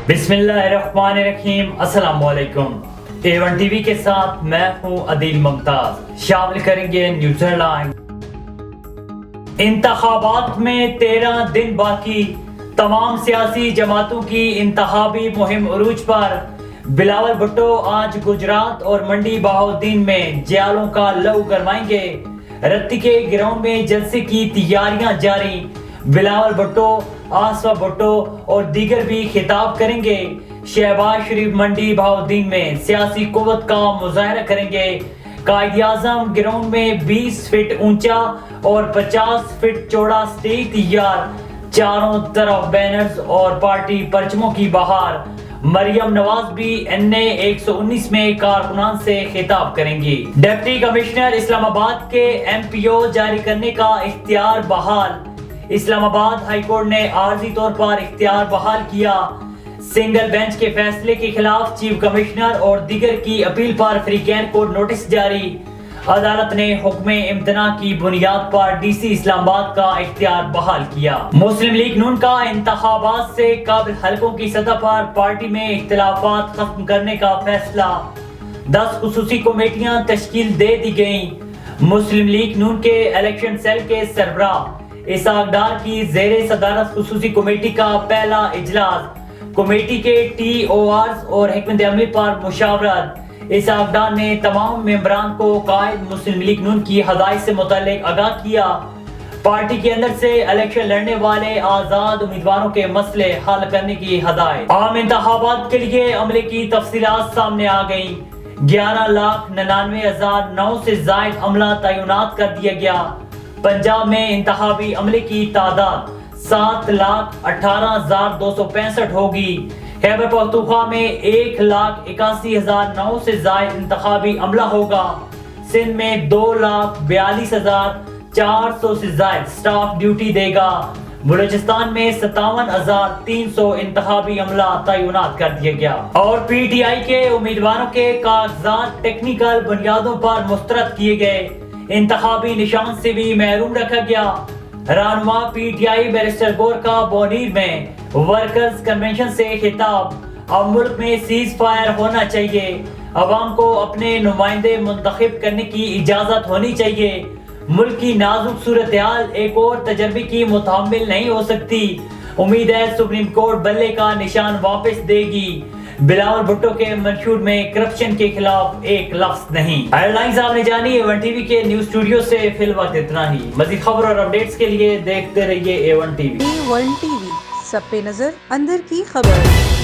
بسم اللہ الرحمن الرحیم۔ السلام علیکم۔ A1 ٹی وی کے ساتھ میں ہوں عدیل ممتاز۔ شامل کریں گے نیوز ہیڈ لائن۔ انتخابات میں 13 دن باقی، تمام سیاسی جماعتوں کی انتخابی مہم عروج پر۔ بلاول بھٹو آج گجرات اور منڈی بہاؤالدین میں جیالوں کا لہو گرمائیں گے۔ رتی کے گراؤنڈ میں جلسے کی تیاریاں جاری۔ بلاول بھٹو، آصفہ بھٹو اور دیگر بھی خطاب کریں گے۔ شہباز شریف منڈی بہاؤالدین میں سیاسی قوت کا مظاہرہ کریں گے۔ قائد اعظم گراؤنڈ میں 20 فٹ اونچا اور 50 فٹ چوڑا سٹیج تیار، چاروں طرف بینرز اور پارٹی پرچموں کی بہار۔ مریم نواز بھی NA 119 میں کارکنان سے خطاب کریں گی۔ ڈپٹی کمشنر اسلام آباد کے MPO جاری کرنے کا اختیار بحال۔ اسلام آباد ہائی کورٹ نے عارضی طور پر اختیار بحال کیا۔ سنگل بینچ کے فیصلے کے خلاف چیف کمشنر اور دیگر کی اپیل پر فریقین کو نوٹس جاری۔ عدالت نے حکم امتناع کی بنیاد پر DC اسلام آباد کا اختیار بحال کیا۔ مسلم لیگ نون کا انتخابات سے قبل حلقوں کی سطح پر پارٹی میں اختلافات ختم کرنے کا فیصلہ۔ 10 خصوصی کمیٹیاں تشکیل دے دی گئیں۔ مسلم لیگ نون کے الیکشن سیل کے سربراہ اسحاق ڈار کی زیر صدارت خصوصی کمیٹی کا پہلا اجلاس۔ کمیٹی کے TORs اور حکمت عملی پر مشاورت۔ اسحاق ڈار نے تمام ممبران کو قائد مسلم لیگ نون کی ہدایت سے متعلق آگاہ کیا۔ پارٹی کے اندر سے الیکشن لڑنے والے آزاد امیدواروں کے مسئلے حل کرنے کی ہدایت۔ عام انتخابات کے لیے عملے کی تفصیلات سامنے آ گئیں۔ 11,99,009 سے زائد عملہ تعینات کر دیا گیا۔ پنجاب میں انتخابی عملے کی تعداد 7,18,265 ہوگی۔ خیبر پختونخوا میں 1,81,009 سے زائد انتخابی عملہ ہوگا۔ سندھ میں 2,42,400 سے زائد سٹاف ڈیوٹی دے گا۔ بلوچستان میں 57,300 انتخابی عملہ تعینات کر دیا گیا۔ اور PTI کے امیدواروں کے کاغذات ٹیکنیکل بنیادوں پر مسترد کیے گئے۔ انتخابی نشان سے بھی محروم رکھا گیا۔ رہنما PTI بیرسٹر گور کا بونیر میں ورکرز کنونشن سے خطاب۔ اب ملک میں سیز فائر ہونا چاہیے۔ عوام کو اپنے نمائندے منتخب کرنے کی اجازت ہونی چاہیے۔ ملک کی نازک صورتحال ایک اور تجربے کی متحمل نہیں ہو سکتی۔ امید ہے سپریم کورٹ بلے کا نشان واپس دے گی۔ بلاول بھٹو کے منشور میں کرپشن کے خلاف ایک لفظ نہیں۔ ہیڈ لائنز آپ نے جانی۔ A1 ٹی وی کے نیوز اسٹوڈیو سے فی الوقت اتنا ہی۔ مزید خبر اور اپڈیٹس کے لیے دیکھتے رہیے A1 T V. A1 T V, سب پہ نظر، اندر کی خبر۔